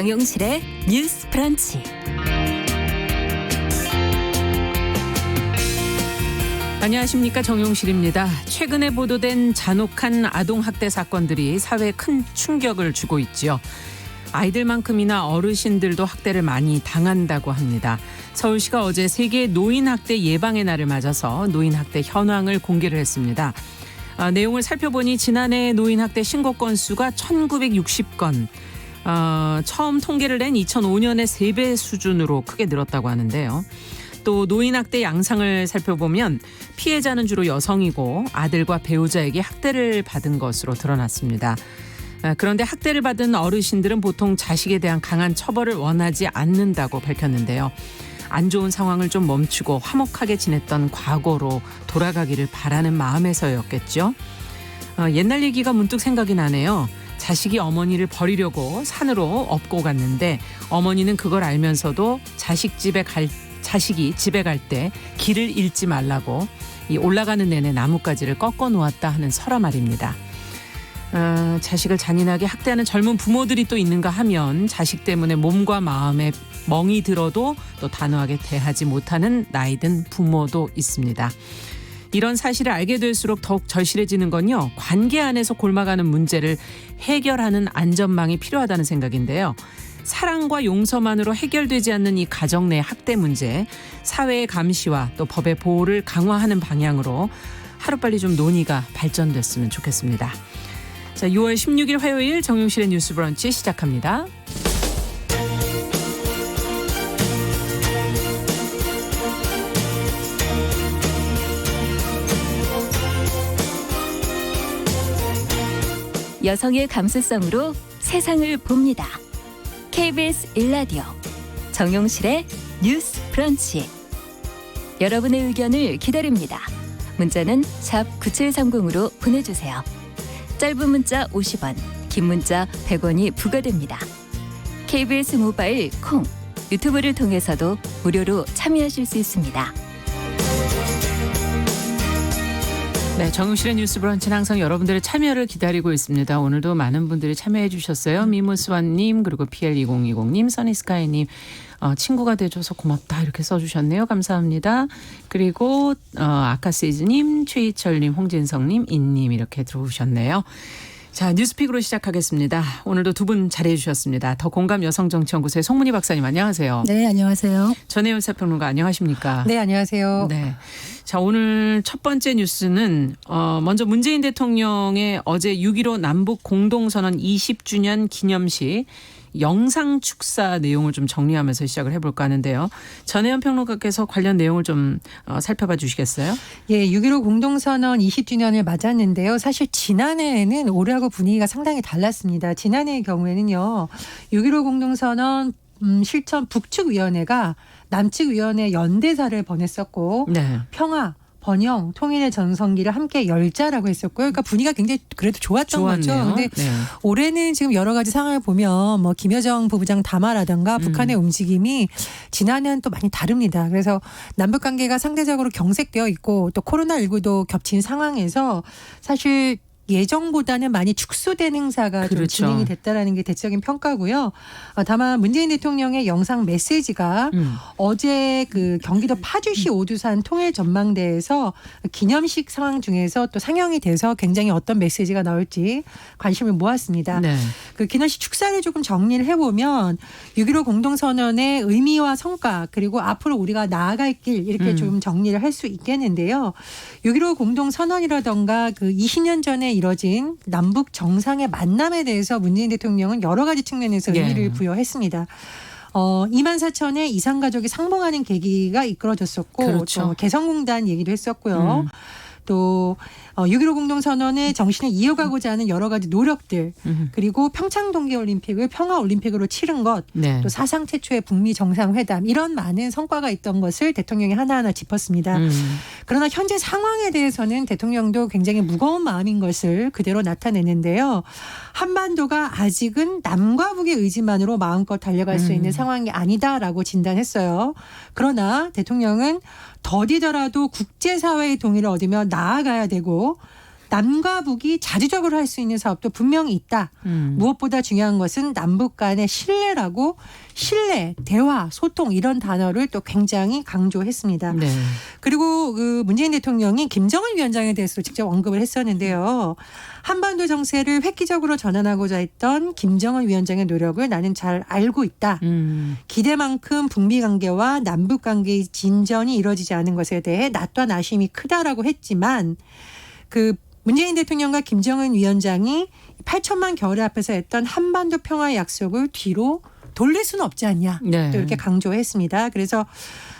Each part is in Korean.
정용실의 뉴스 브런치. 안녕하십니까, 정용실입니다. 최근에 보도된 잔혹한 아동학대 사건들이 사회에 큰 충격을 주고 있죠. 아이들만큼이나 어르신들도 학대를 많이 당한다고 합니다. 서울시가 어제 세계 노인학대 예방의 날을 맞아서 노인학대 현황을 공개를 했습니다. 내용을 살펴보니 지난해 노인학대 신고 건수가 1960건, 처음 통계를 낸 2005년의 3배 수준으로 크게 늘었다고 하는데요. 또 노인학대 양상을 살펴보면 피해자는 주로 여성이고 아들과 배우자에게 학대를 받은 것으로 드러났습니다. 그런데 학대를 받은 어르신들은 보통 자식에 대한 강한 처벌을 원하지 않는다고 밝혔는데요. 안 좋은 상황을 좀 멈추고 화목하게 지냈던 과거로 돌아가기를 바라는 마음에서였겠죠. 옛날 얘기가 문득 생각이 나네요. 자식이 어머니를 버리려고 산으로 업고 갔는데 어머니는 그걸 알면서도 자식이 집에 갈 때 길을 잃지 말라고 이 올라가는 내내 나뭇가지를 꺾어 놓았다 하는 설화 말입니다. 자식을 잔인하게 학대하는 젊은 부모들이 또 있는가 하면 자식 때문에 몸과 마음에 멍이 들어도 또 단호하게 대하지 못하는 나이든 부모도 있습니다. 이런 사실을 알게 될수록 더욱 절실해지는 건요, 관계 안에서 골마가는 문제를 해결하는 안전망이 필요하다는 생각인데요. 사랑과 용서만으로 해결되지 않는 이 가정 내 학대 문제, 사회의 감시와 또 법의 보호를 강화하는 방향으로 하루빨리 좀 논의가 발전됐으면 좋겠습니다. 자, 6월 16일 화요일 정용실의 뉴스 브런치 시작합니다. 여성의 감수성으로 세상을 봅니다. KBS 1라디오 정용실의 뉴스 브런치. 여러분의 의견을 기다립니다. 문자는 샵 9730으로 보내주세요. 짧은 문자 50원, 긴 문자 100원이 부과됩니다. KBS 모바일 콩, 유튜브를 통해서도 무료로 참여하실 수 있습니다. 네, 정용실의 뉴스 브런치는 항상 여러분들의 참여를 기다리고 있습니다. 오늘도 많은 분들이 참여해 주셨어요. 미무스완님, 그리고 PL2020님, 써니스카이님, 친구가 돼줘서 고맙다 이렇게 써주셨네요. 감사합니다. 그리고 아카시즈님, 최희철님, 홍진성님, 인님 이렇게 들어오셨네요. 자, 뉴스픽으로 시작하겠습니다. 오늘도 두 분 자리해 주셨습니다. 더 공감 여성정치연구소의 송문희 박사님, 안녕하세요. 네, 안녕하세요. 전혜연 사평론가, 안녕하십니까? 네, 안녕하세요. 네. 자, 오늘 첫 번째 뉴스는 먼저 문재인 대통령의 어제 6.15 남북 공동선언 20주년 기념식 영상 축사 내용을 좀 정리하면서 시작을 해볼까 하는데요. 전혜연 평론가께서 관련 내용을 좀 살펴봐 주시겠어요? 예, 6.15 공동선언 20주년을 맞았는데요. 사실 지난해에는 올해하고 분위기가 상당히 달랐습니다. 지난해의 경우에는요, 6.15 공동선언 실천 북측위원회가 남측위원회 연대사를 보냈었고, 네. 평화, 번영, 통일의 전성기를 함께 열자라고 했었고요. 그러니까 분위기가 굉장히 그래도 좋았던 거죠. 그런데 네. 올해는 지금 여러 가지 상황을 보면 뭐 김여정 부부장 담화라든가 북한의 움직임이 지난해는 또 많이 다릅니다. 그래서 남북 관계가 상대적으로 경색되어 있고 또 코로나19도 겹친 상황에서 사실 예정보다는 많이 축소된 행사가 좀 그렇죠. 진행이 됐다라는 게 대체적인 평가고요. 다만 문재인 대통령의 영상 메시지가 어제 그 경기도 파주시 오두산 통일전망대에서 기념식 상황 중에서 또 상영이 돼서 굉장히 어떤 메시지가 나올지 관심을 모았습니다. 네. 그 기념식 축사를 조금 정리를 해보면 6.15 공동선언의 의미와 성과 그리고 앞으로 우리가 나아갈 길 이렇게 좀 정리를 할 수 있겠는데요. 6.15 공동선언이라던가 그 20년 전에 이뤄진 남북 정상의 만남에 대해서 문재인 대통령은 여러 가지 측면에서 의미를 부여했습니다. 2만 4천의 이상 가족이 상봉하는 계기가 이끌어졌었고 그렇죠. 또 개성공단 얘기도 했었고요. 또 6.15 공동선언의 정신을 이어가고자 하는 여러 가지 노력들 그리고 평창 동계올림픽을 평화올림픽으로 치른 것 네. 또 사상 최초의 북미 정상회담 이런 많은 성과가 있던 것을 대통령이 하나하나 짚었습니다. 그러나 현재 상황에 대해서는 대통령도 굉장히 무거운 마음인 것을 그대로 나타내는데요. 한반도가 아직은 남과 북의 의지만으로 마음껏 달려갈 수 있는 상황이 아니다라고 진단했어요. 그러나 대통령은 더디더라도 국제사회의 동의를 얻으며 나아가야 되고 남과 북이 자주적으로 할 수 있는 사업도 분명히 있다. 무엇보다 중요한 것은 남북 간의 신뢰라고 신뢰, 대화, 소통 이런 단어를 또 굉장히 강조했습니다. 네. 그리고 그 문재인 대통령이 김정은 위원장에 대해서 직접 언급을 했었는데요. 한반도 정세를 획기적으로 전환하고자 했던 김정은 위원장의 노력을 나는 잘 알고 있다. 기대만큼 북미 관계와 남북 관계의 진전이 이루어지지 않은 것에 대해 나 또한 아쉬움이 크다라고 했지만 그 문재인 대통령과 김정은 위원장이 8천만 겨울에 앞에서 했던 한반도 평화의 약속을 뒤로 돌릴 수는 없지 않냐. 네. 또 이렇게 강조했습니다. 그래서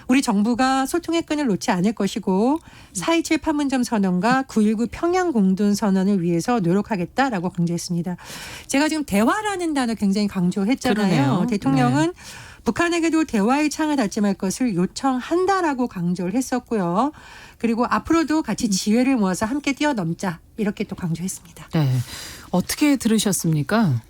우리 정부가 소통의 끈을 놓지 않을 것이고 4.27 판문점 선언과 9.19 평양 공동 선언을 위해서 노력하겠다라고 강조했습니다. 제가 지금 대화라는 단어 굉장히 강조했잖아요. 그러네요. 대통령은 네. 북한에게도 대화의 창을 닫지 말 것을 요청한다라고 강조를 했었고요. 그리고 앞으로도 같이 지혜를 모아서 함께 뛰어넘자 이렇게 또 강조했습니다. 네. 어떻게 들으셨습니까?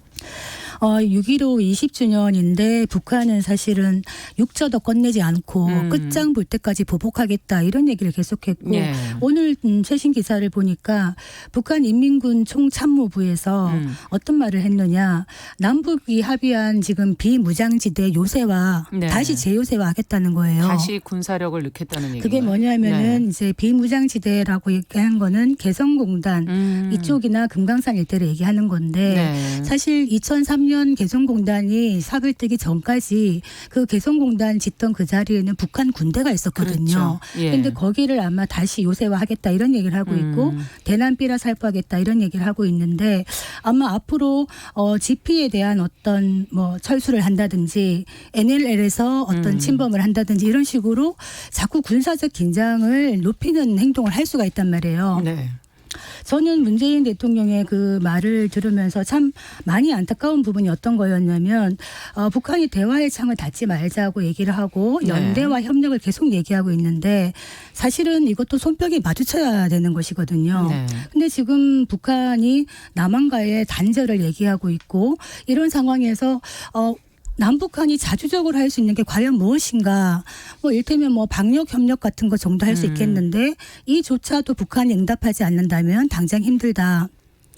6.15 20주년인데 북한은 사실은 육저도 끝내지 않고 끝장 볼 때까지 보복하겠다 이런 얘기를 계속했고 예. 오늘 최신 기사를 보니까 북한 인민군 총참모부에서 어떤 말을 했느냐. 남북이 합의한 지금 비무장지대 요새화 네. 다시 재요새화하겠다는 거예요. 다시 군사력을 넣겠다는 얘기인가요? 그게 뭐냐면은 네. 이제 비무장지대라고 얘기한 거는 개성공단 이쪽이나 금강산 일대를 얘기하는 건데 네. 사실 2003년 개성공단이 삽을 뜨기 전까지 그 개성공단 짓던 그 자리에는 북한 군대가 있었거든요. 그렇죠. 그런데 예. 거기를 아마 다시 요새화하겠다 이런 얘기를 하고 있고 대남비라 살포하겠다 이런 얘기를 하고 있는데 아마 앞으로 GP에 대한 어떤 뭐 철수를 한다든지 NLL에서 어떤 침범을 한다든지 이런 식으로 자꾸 군사적 긴장을 높이는 행동을 할 수가 있단 말이에요. 네. 저는 문재인 대통령의 그 말을 들으면서 참 많이 안타까운 부분이 어떤 거였냐면 북한이 대화의 창을 닫지 말자고 얘기를 하고 연대와 협력을 계속 얘기하고 있는데 사실은 이것도 손뼉이 마주쳐야 되는 것이거든요. 네. 근데 지금 북한이 남한과의 단절을 얘기하고 있고 이런 상황에서 남북한이 자주적으로 할 수 있는 게 과연 무엇인가? 뭐 일테면 뭐 방역 협력 같은 거 정도 할 수 있겠는데 이조차도 북한이 응답하지 않는다면 당장 힘들다.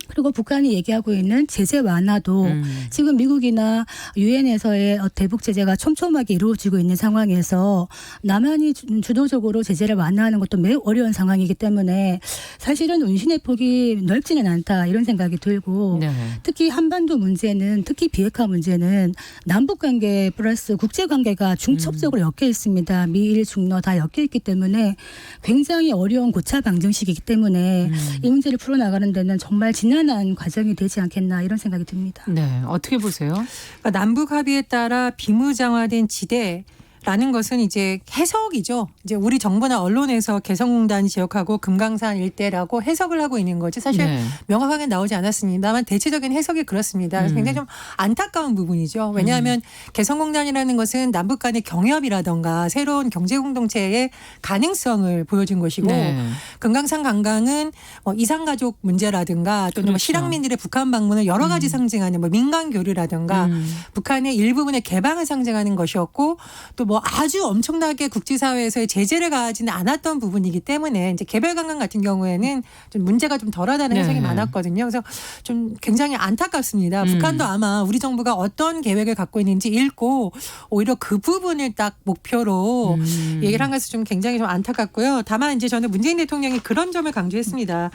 그리고 북한이 얘기하고 있는 제재 완화도 지금 미국이나 유엔에서의 대북 제재가 촘촘하게 이루어지고 있는 상황에서 남한이 주도적으로 제재를 완화하는 것도 매우 어려운 상황이기 때문에 사실은 운신의 폭이 넓지는 않다 이런 생각이 들고 네. 특히 한반도 문제는 특히 비핵화 문제는 남북관계 플러스 국제관계가 중첩적으로 엮여 있습니다. 미일 중러 다 엮여 있기 때문에 굉장히 어려운 고차 방정식이기 때문에 이 문제를 풀어나가는 데는 정말 지난한 과정이 되지 않겠나 이런 생각이 듭니다. 네. 어떻게 보세요? 그러니까 남북 합의에 따라 비무장화된 지대라는 것은 이제 해석이죠. 이제 우리 정부나 언론에서 개성공단 지역하고 금강산 일대라고 해석을 하고 있는 거지 사실 네. 명확하게 나오지 않았습니다만 대체적인 해석이 그렇습니다. 그래서 굉장히 좀 안타까운 부분이죠. 왜냐하면 개성공단이라는 것은 남북 간의 경협이라던가 새로운 경제공동체의 가능성을 보여준 것이고 네. 금강산 관광은 뭐 이산가족 문제라든가 또는 뭐 그렇죠. 실향민들의 북한 방문을 여러 가지 상징하는 뭐 민간 교류라든가 북한의 일부분의 개방을 상징하는 것이었고 또 뭐 아주 엄청나게 국제사회에서의 제재를 가하지는 않았던 부분이기 때문에 이제 개별 관광 같은 경우에는 좀 문제가 좀 덜하다는 해석이 네. 많았거든요. 그래서 좀 굉장히 안타깝습니다. 북한도 아마 우리 정부가 어떤 계획을 갖고 있는지 읽고 오히려 그 부분을 딱 목표로 얘기를 한 것이 좀 굉장히 좀 안타깝고요. 다만 이제 저는 문재인 대통령이 그런 점을 강조했습니다.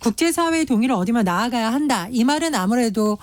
국제사회의 동의를 얻으면 나아가야 한다. 이 말은 아무래도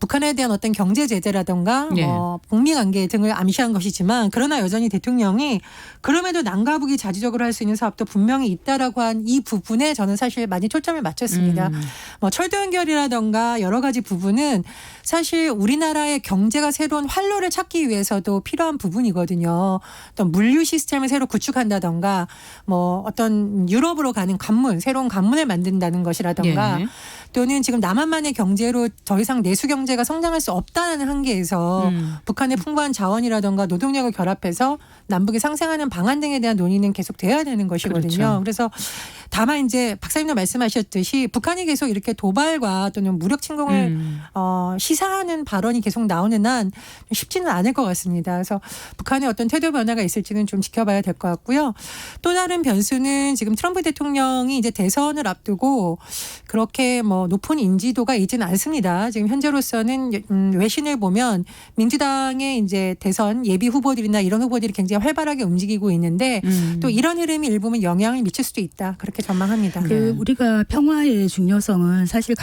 북한에 대한 어떤 경제 제재라든가 네. 북미 관계 등을 암시한 것이지만 그러나 여전히 대통령이 그럼에도 남과 북이 자주적으로 할 수 있는 사업도 분명히 있다라고 한 이 부분에 저는 사실 많이 초점을 맞췄습니다. 뭐 철도 연결이라든가 여러 가지 부분은 사실 우리나라의 경제가 새로운 활로를 찾기 위해서도 필요한 부분이거든요. 어떤 물류 시스템을 새로 구축한다든가 뭐 어떤 유럽으로 가는 관문, 새로운 관문을 만든다는 것이라든가 예. 또는 지금 남한만의 경제로 더 이상 내수 경제 경제가 성장할 수 없다는 한계에서 북한의 풍부한 자원이라든가 노동력을 결합해서 남북이 상생하는 방안 등에 대한 논의는 계속 돼야 되는 것이거든요. 그렇죠. 그래서 다만 이제 박사님도 말씀하셨듯이 북한이 계속 이렇게 도발과 또는 무력 침공을 시사하는 발언이 계속 나오는 한 쉽지는 않을 것 같습니다. 그래서 북한의 어떤 태도 변화가 있을지는 좀 지켜봐야 될 것 같고요. 또 다른 변수는 지금 트럼프 대통령이 이제 대선을 앞두고 그렇게 뭐 높은 인지도가 있지는 않습니다. 지금 현재로서는 외신을 보면 민주당의 이제 대선 예비 후보들이나 이런 후보들이 굉장히 활발하게 움직이고 있는데 또 이런 흐름이 일부분 영향을 미칠 수도 있다. 그렇게 전망합니다. 우리가 평화의 중요성은 사실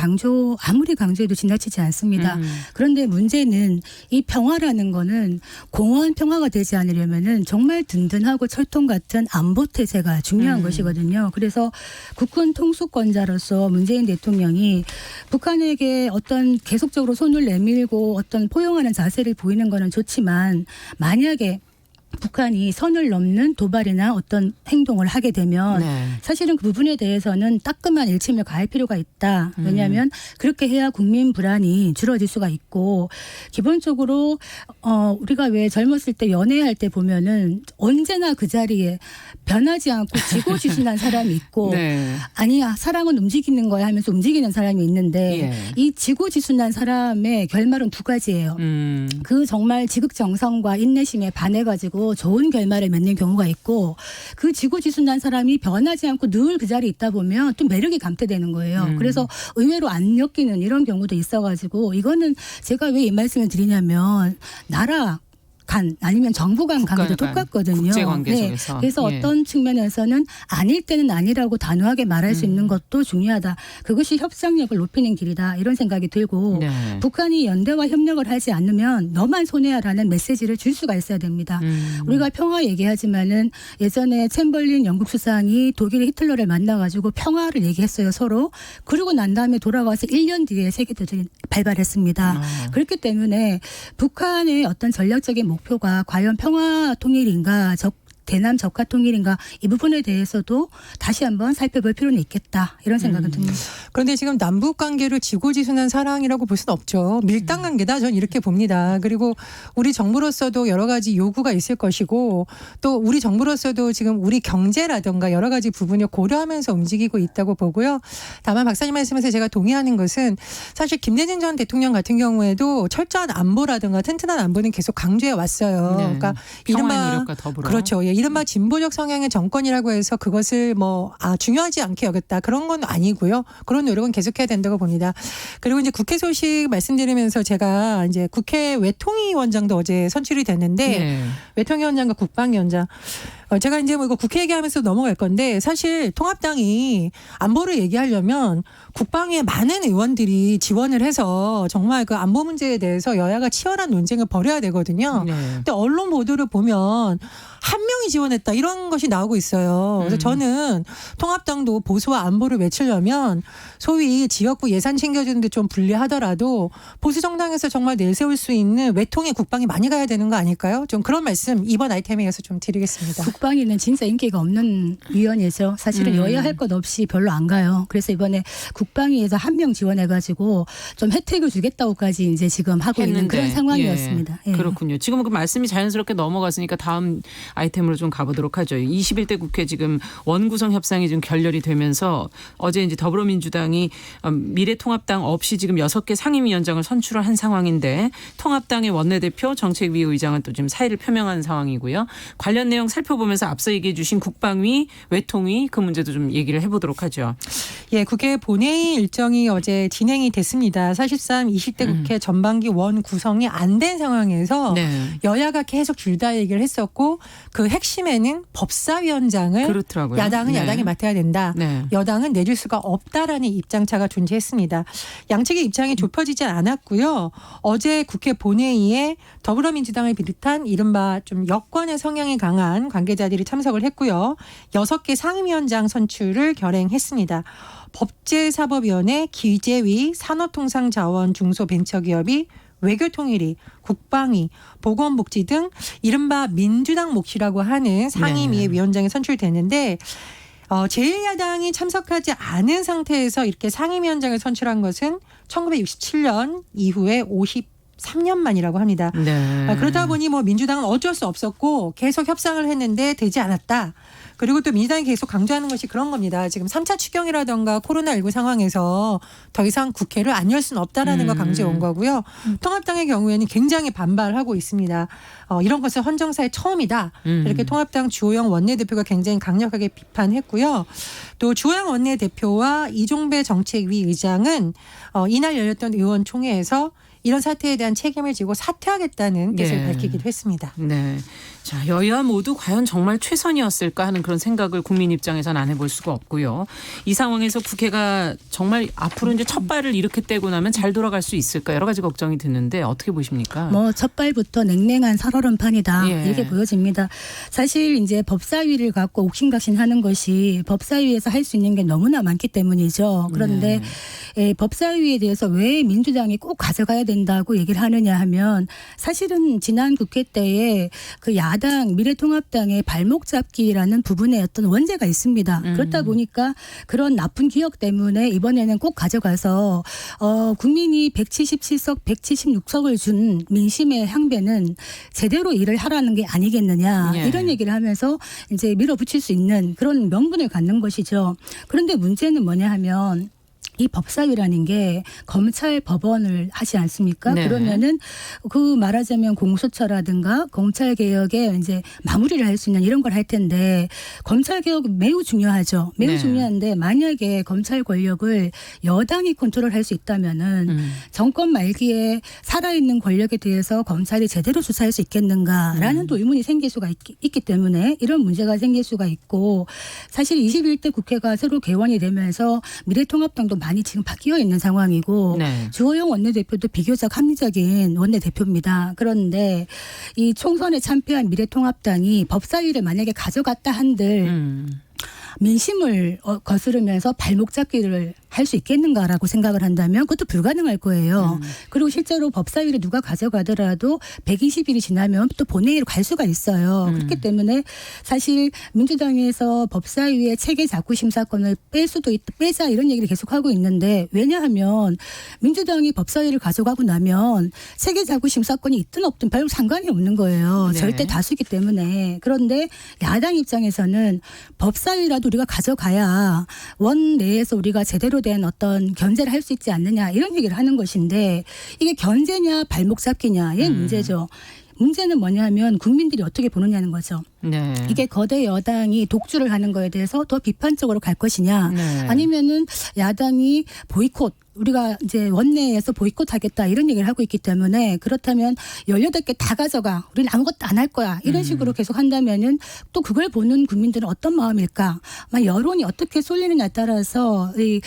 아무리 강조해도 지나치지 않습니다. 그런데 문제는 이 평화라는 거는 공허한 평화가 되지 않으려면은 정말 든든하고 철통 같은 안보 태세가 중요한 것이거든요. 그래서 국군 통수권자로서 문재인 대통령이 북한에게 어떤 계속적으로 손을 내밀고 어떤 포용하는 자세를 보이는 거는 좋지만 만약에 북한이 선을 넘는 도발이나 어떤 행동을 하게 되면 사실은 그 부분에 대해서는 따끔한 일침을 가할 필요가 있다. 왜냐하면 그렇게 해야 국민 불안이 줄어들 수가 있고 기본적으로 우리가 왜 젊었을 때 연애할 때 보면은 언제나 그 자리에 변하지 않고 지고지순한 사람이 있고 아니야 사랑은 움직이는 거야 하면서 움직이는 사람이 있는데 이 지고지순한 사람의 결말은 두 가지예요. 그 정말 지극정성과 인내심에 반해가지고 좋은 결말을 맺는 경우가 있고 그 지고지순한 사람이 변하지 않고 늘 그 자리에 있다 보면 또 매력이 감퇴되는 거예요. 그래서 의외로 안 엮이는 이런 경우도 있어가지고 이거는 제가 왜 이 말씀을 드리냐면 나라 간 아니면 정부 간 관계도 똑같거든요. 국제관계 속에서. 그래서 어떤 측면에서는 아닐 때는 아니라고 단호하게 말할 수 있는 것도 중요하다. 그것이 협상력을 높이는 길이다. 이런 생각이 들고 북한이 연대와 협력을 하지 않으면 너만 손해야라는 메시지를 줄 수가 있어야 됩니다. 우리가 평화 얘기하지만은 예전에 챔벌린 영국 수상이 독일의 히틀러를 만나가지고 평화를 얘기했어요 서로. 그러고 난 다음에 돌아와서 1년 뒤에 세계대전이 발발했습니다. 그렇기 때문에 북한의 어떤 전략적인 목표가 과연 평화 통일인가 대남 적화 통일인가 이 부분에 대해서도 다시 한번 살펴볼 필요는 있겠다 이런 생각은 듭니다. 그런데 지금 남북 관계를 지고지순한 사랑이라고 볼 수는 없죠. 밀당 관계다 저는 이렇게 봅니다. 그리고 우리 정부로서도 여러 가지 요구가 있을 것이고 또 우리 정부로서도 지금 우리 경제라든가 여러 가지 부분을 고려하면서 움직이고 있다고 보고요. 다만 박사님 말씀에서 제가 동의하는 것은 사실 김대중 전 대통령 같은 경우에도 철저한 안보라든가 튼튼한 안보는 계속 강조해 왔어요. 그러니까 평화의 노력과 더불어. 그렇죠. 이른바 진보적 성향의 정권이라고 해서 그것을 중요하지 않게 여겼다. 그런 건 아니고요. 그런 노력은 계속해야 된다고 봅니다. 그리고 이제 국회 소식 말씀드리면서 제가 이제 국회 외통위원장도 어제 선출이 됐는데 외통위원장과 국방위원장 제가 이제 이거 국회 얘기하면서 넘어갈 건데 사실 통합당이 안보를 얘기하려면 국방위에 많은 의원들이 지원을 해서 정말 그 안보 문제에 대해서 여야가 치열한 논쟁을 벌여야 되거든요. 근데 언론 보도를 보면 한 명이 지원했다 이런 것이 나오고 있어요. 그래서 저는 통합당도 보수와 안보를 외치려면 소위 지역구 예산 챙겨주는데 좀 불리하더라도 보수 정당에서 정말 내세울 수 있는 외통의 국방이 많이 가야 되는 거 아닐까요? 좀 그런 말씀 이번 아이템에서 좀 드리겠습니다. 국방위는 진짜 인기가 없는 위원회죠. 사실은 여야 할 것 없이 별로 안 가요. 그래서 이번에 국방위에서 한 명 지원해가지고 좀 혜택을 주겠다고까지 이제 지금 하고 있는 그런 상황이었습니다. 그렇군요. 지금 그 말씀이 자연스럽게 넘어갔으니까 다음 아이템으로 좀 가보도록 하죠. 21대 국회 지금 원구성 협상이 좀 결렬이 되면서 어제 이제 더불어민주당이 미래통합당 없이 지금 6개 상임위원장을 선출을 한 상황인데 통합당의 원내대표 정책위 의장은 또 지금 사의를 표명한 상황이고요. 관련 내용 살펴보면서 앞서 얘기해 주신 국방위, 외통위 그 문제도 좀 얘기를 해보도록 하죠. 예, 국회 본회의 일정이 어제 진행이 됐습니다. 사실상 20대 국회 전반기 원 구성이 안 된 상황에서 여야가 계속 줄다 얘기를 했었고 그 핵심에는 법사위원장을 그렇더라고요. 야당은 야당이 맡아야 된다. 여당은 내줄 수가 없다라는 입장차가 존재했습니다. 양측의 입장이 좁혀지지 않았고요. 어제 국회 본회의에 더불어민주당을 비롯한 이른바 좀 여권의 성향이 강한 관계자들이 참석을 했고요. 6개 상임위원장 선출을 결행했습니다. 법제사법위원회, 기재위, 산업통상자원, 중소벤처기업이 외교통일위, 국방위, 보건복지 등 이른바 민주당 몫이라고 하는 상임위의 위원장이 선출됐는데 제1야당이 참석하지 않은 상태에서 이렇게 상임위원장을 선출한 것은 1967년 이후에 53년 만이라고 합니다. 네. 그러다 보니 뭐 민주당은 어쩔 수 없었고 계속 협상을 했는데 되지 않았다. 그리고 또 민주당이 계속 강조하는 것이 그런 겁니다. 지금 3차 추경이라든가 코로나19 상황에서 더 이상 국회를 안 열 수는 없다라는 거 강조해 온 거고요. 통합당의 경우에는 굉장히 반발하고 있습니다. 이런 것은 헌정사의 처음이다. 이렇게 통합당 주호영 원내대표가 굉장히 강력하게 비판했고요. 또 주호영 원내대표와 이종배 정책위 의장은 이날 열렸던 의원총회에서 이런 사태에 대한 책임을 지고 사퇴하겠다는 뜻을 밝히기도 했습니다. 네. 자, 여야 모두 과연 정말 최선이었을까 하는 그런 생각을 국민 입장에서는 안 해볼 수가 없고요. 이 상황에서 국회가 정말 앞으로 이제 첫 발을 이렇게 떼고 나면 잘 돌아갈 수 있을까 여러 가지 걱정이 드는데 어떻게 보십니까? 뭐 첫 발부터 냉랭한 살얼음판이다 예. 이렇게 보여집니다. 사실 이제 법사위를 갖고 옥신각신하는 것이 법사위에서 할 수 있는 게 너무나 많기 때문이죠. 그런데 법사위에 대해서 왜 민주당이 꼭 가져가야 된다고 얘기를 하느냐 하면 사실은 지난 국회 때에 그 야당 미래통합당의 발목 잡기라는 부분에 어떤 원죄가 있습니다. 그렇다 보니까 그런 나쁜 기억 때문에 이번에는 꼭 가져가서 국민이 177석 176석을 준 민심의 향배는 제대로 일을 하라는 게 아니겠느냐 이런 얘기를 하면서 이제 밀어붙일 수 있는 그런 명분을 갖는 것이죠. 그런데 문제는 뭐냐 하면 이 법사위라는 게 검찰 법원을 하지 않습니까? 네. 그러면은 그 말하자면 공수처라든가 검찰 개혁에 이제 마무리를 할 수 있는 이런 걸 할 텐데 검찰 개혁 매우 중요하죠. 매우 중요한데 만약에 검찰 권력을 여당이 컨트롤할 수 있다면은 정권 말기에 살아있는 권력에 대해서 검찰이 제대로 수사할 수 있겠는가라는 또 의문이 생길 수가 있기 때문에 이런 문제가 생길 수가 있고 사실 21대 국회가 새로 개원이 되면서 미래통합당도 많이 지금 바뀌어 있는 상황이고 주호영 원내대표도 비교적 합리적인 원내대표입니다. 그런데 이 총선에 참패한 미래통합당이 법사위를 만약에 가져갔다 한들 민심을 거스르면서 발목 잡기를 할 수 있겠는가라고 생각을 한다면 그것도 불가능할 거예요. 그리고 실제로 법사위를 누가 가져가더라도 120일이 지나면 또 본회의로 갈 수가 있어요. 그렇기 때문에 사실 민주당에서 법사위의 체계 자구 심사권을 뺄 수도 있다, 빼자 이런 얘기를 계속하고 있는데 왜냐하면 민주당이 법사위를 가져가고 나면 체계 자구 심사권이 있든 없든 별로 상관이 없는 거예요. 절대 다수기 때문에. 그런데 야당 입장에서는 법사위라도 우리가 가져가야 원내에서 우리가 제대로 된 어떤 견제를 할 수 있지 않느냐 이런 얘기를 하는 것인데 이게 견제냐 발목 잡기냐의 문제죠. 문제는 뭐냐면 국민들이 어떻게 보느냐는 거죠. 이게 거대 여당이 독주를 하는 거에 대해서 더 비판적으로 갈 것이냐 아니면은 야당이 보이콧 우리가 이제 원내에서 보이콧하겠다 이런 얘기를 하고 있기 때문에 그렇다면 18개 다 가져가 우리는 아무것도 안 할 거야 이런 식으로 계속 한다면은 또 그걸 보는 국민들은 어떤 마음일까 여론이 어떻게 쏠리느냐에 따라서 이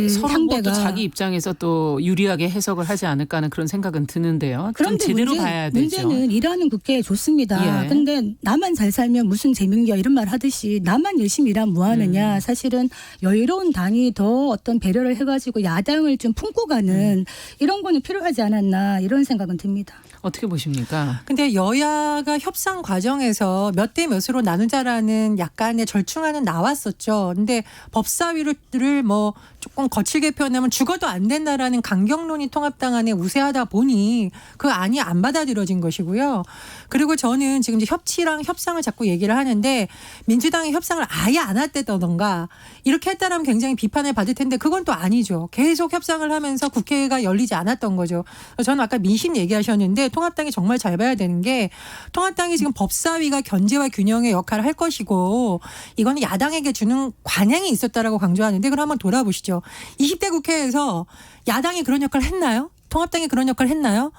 서로 상대가 또 자기 입장에서 또 유리하게 해석을 하지 않을까 하는 그런 생각은 드는데요. 좀 그런데 제대로 봐야 되죠. 문제는 일하는 국회 좋습니다. 그런데 나만 잘 살면 무슨 재민겨 이런 말 하듯이 나만 열심히 일하면 뭐하느냐. 사실은 여유로운 당이 더 어떤 배려를 해가지고 야당을 좀 품고 가는 이런 거는 필요하지 않았나 이런 생각은 듭니다. 어떻게 보십니까? 근데 여야가 협상 과정에서 몇 대 몇으로 나누자라는 약간의 절충안은 나왔었죠. 근데 법사위를 뭐 조금 거칠게 표현하면 죽어도 안 된다라는 강경론이 통합당 안에 우세하다 보니 그 안이 안 받아들여진 것이고요. 그리고 저는 지금 이제 협치랑 협상을 자꾸 얘기를 하는데 민주당이 협상을 아예 안 했다던가 이렇게 했다라면 굉장히 비판을 받을 텐데 그건 또 아니죠. 계속 협상을 하면서 국회가 열리지 않았던 거죠. 저는 아까 민심 얘기하셨는데 통합당이 정말 잘 봐야 되는 게 통합당이 지금 법사위가 견제와 균형의 역할을 할 것이고 이거는 야당에게 주는 관행이 있었다라고 강조하는데 그럼 한번 돌아보시죠. 20대 국회에서 야당이 그런 역할을 했나요? 통합당이 그런 역할을 했나요?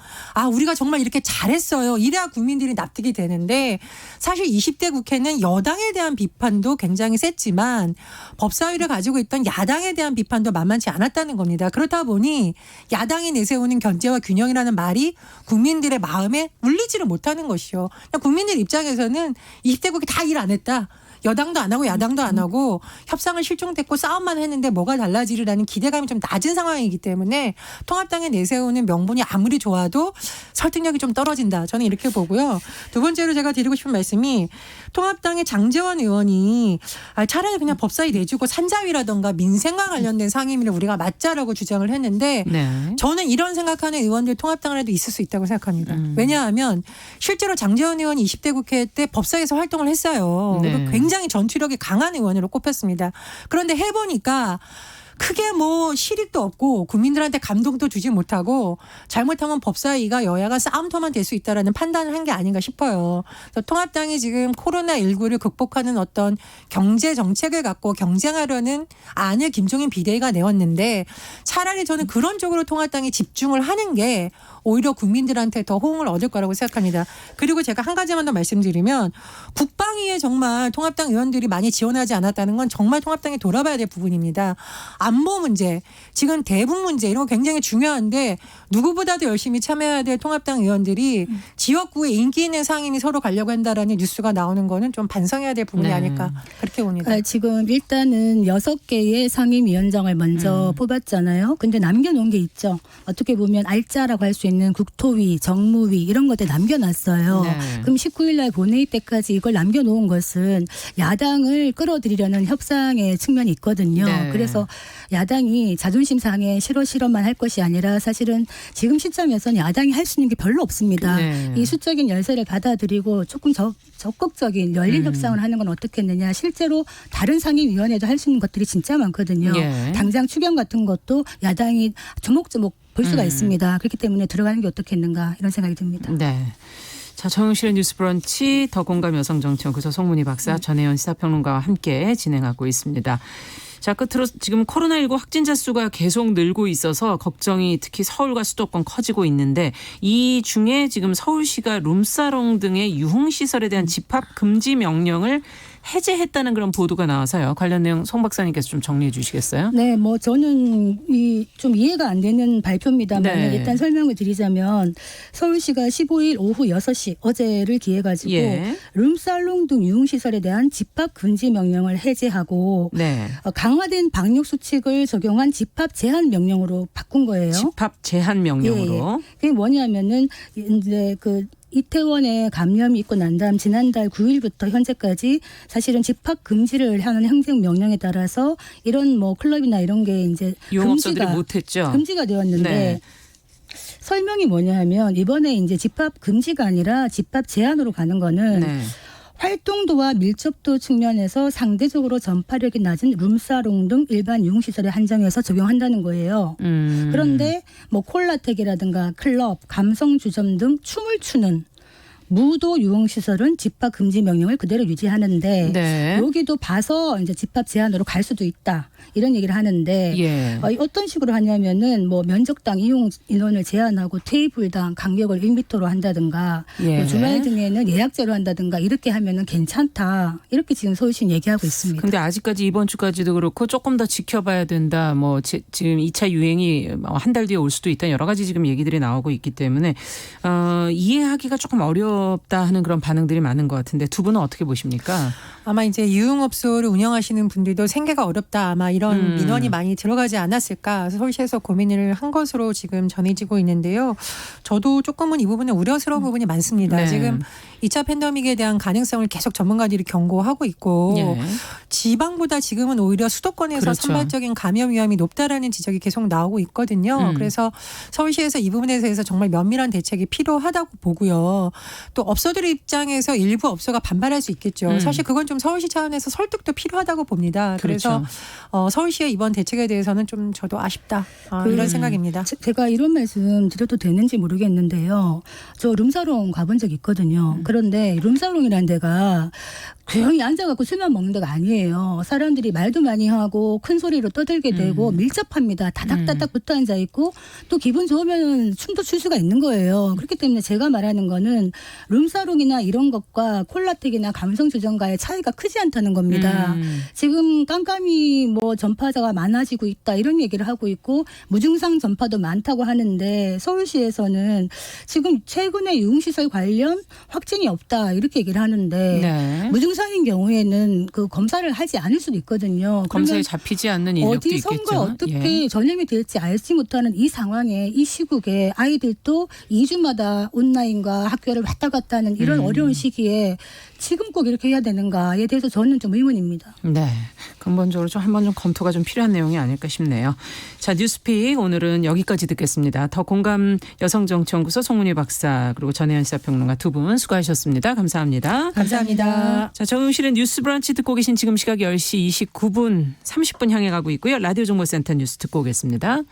우리가 정말 이렇게 잘했어요. 이래야 국민들이 납득이 되는데 사실 20대 국회는 여당에 대한 비판도 굉장히 셌지만 법사위를 가지고 있던 야당에 대한 비판도 만만치 않았다는 겁니다. 그렇다 보니 야당이 내세우는 견제와 균형이라는 말이 국민들의 마음에 울리지를 못하는 것이죠. 국민들 입장에서는 20대 국회 다 일 안 했다. 여당도 안 하고 야당도 안 하고 협상을 실종됐고 싸움만 했는데 뭐가 달라지리라는 기대감이 좀 낮은 상황이기 때문에 통합당에 내세우는 명분이 아무리 좋아도 설득력이 좀 떨어진다. 저는 이렇게 보고요. 두 번째로 제가 드리고 싶은 말씀이 통합당의 장제원 의원이 차라리 그냥 법사위 내주고 산자위라든가 민생과 관련된 상임위를 우리가 맞자라고 주장을 했는데 네. 저는 이런 생각하는 의원들 통합당에도 있을 수 있다고 생각합니다. 왜냐하면 실제로 장제원 의원이 20대 국회 때 법사위에서 활동을 했어요. 네. 그리고 굉장히 전투력이 강한 의원으로 꼽혔습니다. 그런데 해보니까 크게 뭐 실익도 없고 국민들한테 감동도 주지 못하고 잘못하면 법사위가 여야가 싸움터만 될 수 있다라는 판단을 한 게 아닌가 싶어요. 그래서 통합당이 지금 코로나19를 극복하는 어떤 경제 정책을 갖고 경쟁하려는 안을 김종인 비대위가 내었는데 차라리 저는 그런 쪽으로 통합당이 집중을 하는 게 오히려 국민들한테 더 호응을 얻을 거라고 생각합니다. 그리고 제가 한 가지만 더 말씀드리면 국방위에 정말 통합당 의원들이 많이 지원하지 않았다는 건 정말 통합당이 돌아봐야 될 부분입니다. 안보 문제, 지금 대북 문제 이런 거 굉장히 중요한데 누구보다도 열심히 참여해야 될 통합당 의원들이 지역구에 인기 있는 상임이 서로 가려고 한다라는 뉴스가 나오는 거는 좀 반성해야 될 부분이 네. 아닐까 그렇게 봅니다. 지금 일단은 6개의 상임위원장을 먼저 뽑았잖아요. 근데 남겨놓은 게 있죠. 어떻게 보면 알짜라고 할 수 있는 국토위, 정무위 이런 것들 남겨놨어요. 네. 그럼 19일 날 본회의 때까지 이걸 남겨놓은 것은 야당을 끌어들이려는 협상의 측면이 있거든요. 네. 그래서 야당이 자존심 상해 실험만 할 것이 아니라 사실은 지금 시점에서는 야당이 할 수 있는 게 별로 없습니다. 네. 이 수적인 열세를 받아들이고 조금 적극적인 열린 협상을 하는 건 어떻겠느냐. 실제로 다른 상임위원회도 할 수 있는 것들이 진짜 많거든요. 예. 당장 추경 같은 것도 야당이 조목조목 볼 수가 있습니다. 그렇기 때문에 들어가는 게 어떻겠는가 이런 생각이 듭니다. 네. 자, 정용실의 뉴스 브런치 더공감 여성정치연구소 송문희 박사, 전혜연 시사평론가와 함께 진행하고 있습니다. 자, 끝으로 지금 코로나19 확진자 수가 계속 늘고 있어서 걱정이 특히 서울과 수도권 커지고 있는데 이 중에 지금 서울시가 룸사롱 등의 유흥시설에 대한 집합 금지 명령을 해제했다는 그런 보도가 나와서요. 관련 내용 송 박사님께서 좀 정리해 주시겠어요? 네, 뭐 저는 좀 이해가 안 되는 발표입니다만 네. 일단 설명을 드리자면 서울시가 15일 오후 6시 어제를 기해 가지고 예. 룸살롱 등 유흥시설에 대한 집합 금지 명령을 해제하고 네. 강화된 방역 수칙을 적용한 집합 제한 명령으로 바꾼 거예요. 집합 제한 명령으로. 예. 그게 뭐냐면은 이제 이태원에 감염이 있고 난 다음 지난달 9일부터 현재까지 사실은 집합 금지를 하는 행정명령에 따라서 이런 뭐 클럽이나 이런 게 이제 유흥업소들이 못했죠. 금지가 되었는데 네. 설명이 뭐냐 하면 이번에 이제 집합 금지가 아니라 집합 제한으로 가는 거는 네. 활동도와 밀접도 측면에서 상대적으로 전파력이 낮은 룸사롱 등 일반 유흥시설에 한정해서 적용한다는 거예요. 그런데 뭐 콜라텍이라든가 클럽, 감성주점 등 춤을 추는 무도 유흥시설은 집합 금지 명령을 그대로 유지하는데 네. 여기도 봐서 이제 집합 제한으로 갈 수도 있다. 이런 얘기를 하는데 예. 어떤 식으로 하냐면은 뭐 면적당 이용 인원을 제한하고 테이블당 간격을 1m로 한다든가 예. 뭐 주말 등에는 예약제로 한다든가 이렇게 하면은 괜찮다. 이렇게 지금 서울시는 얘기하고 있습니다. 근데 아직까지 이번 주까지도 그렇고 조금 더 지켜봐야 된다. 뭐 지금 2차 유행이 한 달 뒤에 올 수도 있다. 여러 가지 지금 얘기들이 나오고 있기 때문에 이해하기가 조금 어렵다 하는 그런 반응들이 많은 것 같은데 두 분은 어떻게 보십니까? 아마 이제 유흥업소를 운영하시는 분들도 생계가 어렵다. 아마 이런 민원이 많이 들어가지 않았을까 서울시에서 고민을 한 것으로 지금 전해지고 있는데요. 저도 조금은 이 부분에 우려스러운 부분이 많습니다. 네. 지금 2차 팬데믹에 대한 가능성을 계속 전문가들이 경고하고 있고 예. 지방보다 지금은 오히려 수도권에서 그렇죠. 산발적인 감염 위험이 높다라는 지적이 계속 나오고 있거든요. 그래서 서울시에서 이 부분에 대해서 정말 면밀한 대책이 필요하다고 보고요. 또 업소들 입장에서 일부 업소가 반발할 수 있겠죠. 사실 그건 좀 서울시 차원에서 설득도 필요하다고 봅니다. 그래서 그렇죠. 서울시의 이번 대책에 대해서는 좀 저도 아쉽다 이런 생각입니다. 제가 이런 말씀 드려도 되는지 모르겠는데요. 저 룸사롱 가본 적 있거든요. 그런데 룸사롱이라는 데가 조용히 앉아갖고 술만 먹는 데가 아니에요. 사람들이 말도 많이 하고 큰 소리로 떠들게 되고 밀접합니다. 다닥다닥 붙어 앉아 있고 또 기분 좋으면 춤도 출 수가 있는 거예요. 그렇기 때문에 제가 말하는 거는 룸사롱이나 이런 것과 콜라텍이나 감성주점과의 차이가 크지 않다는 겁니다. 지금 깜깜이 뭐 전파자가 많아지고 있다 이런 얘기를 하고 있고 무증상 전파도 많다고 하는데 서울시에서는 지금 최근에 유흥시설 관련 확진이 없다 이렇게 얘기를 하는데 네. 무증상 임차인 경우에는 그 검사를 하지 않을 수도 있거든요. 검사에 그러면 잡히지 않는 인력도 어디 있겠죠. 선거 어떻게 예. 전염이 될지 알지 못하는 이 상황에 이 시국에 아이들도 2주마다 온라인과 학교를 왔다 갔다 하는 이런 어려운 시기에 지금 꼭 이렇게 해야 되는가에 대해서 저는 좀 의문입니다. 네, 근본적으로 좀 한번 좀 검토가 좀 필요한 내용이 아닐까 싶네요. 자, 뉴스픽 오늘은 여기까지 듣겠습니다. 더 공감 여성정치연구소 송문희 박사 그리고 전혜연 시사평론가 두 분 수고하셨습니다. 감사합니다. 감사합니다. 자, 정용실의 뉴스 브런치 듣고 계신 지금 시각 10시 29분 30분 향해 가고 있고요. 라디오 정보센터 뉴스 듣고 오겠습니다.